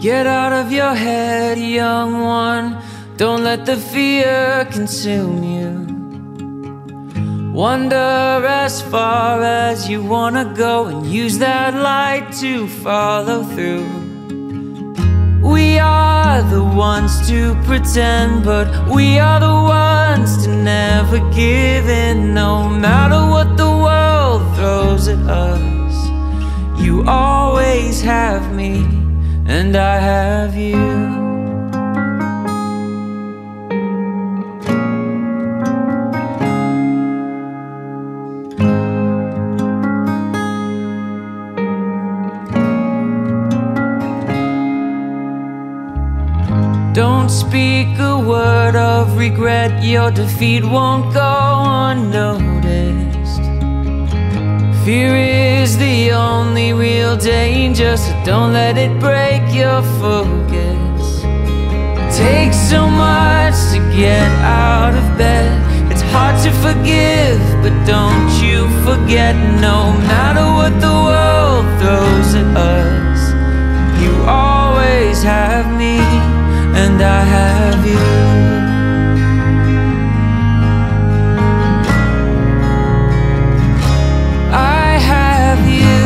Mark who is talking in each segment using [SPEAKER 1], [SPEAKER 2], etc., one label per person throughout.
[SPEAKER 1] Get out of your head, young one. Don't let the fear consume you. Wander as far as you wanna go and use that light to follow through. We are the ones to pretend, but we are the ones to never give in. No matter what the world throws at us, you always have me, and I have you. Don't speak a word of regret, your defeat won't go unnoticed. Fear is the only real danger, so don't let it break your focus. Takes so much to get out of bed. It's hard to forgive, but don't you forget, no matter what the world throws at us, you always have me, and I have you. I have you.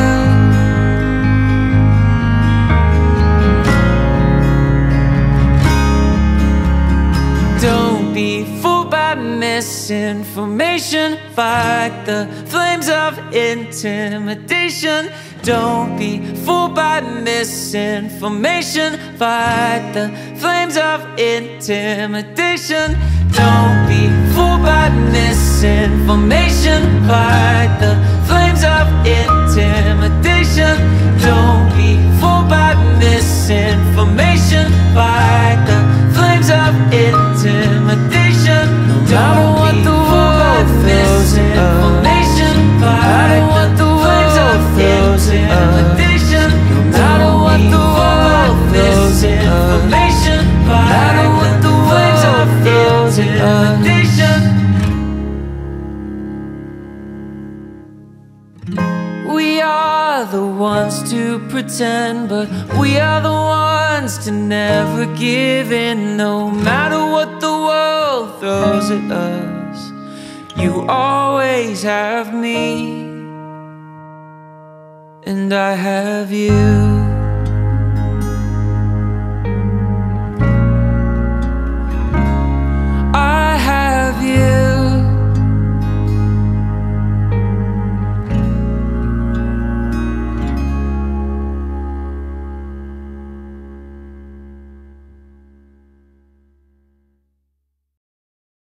[SPEAKER 1] Don't be fooled by misinformation. Fight the flames of intimidation. Don't be fooled by misinformation. Fight the flames of intimidation. Don't be fooled by misinformation. Fight the flames of intimidation. Don't be fooled by misinformation. Fight the flames of intimidation. Don't what the world throws at us. Fight what the flames of intimidation. No matter what the world throws at information. Fight what the flames of intimidation. We are the ones to pretend, but we are the ones to never give in. No matter what the world throws at us, you always have me, and I have you.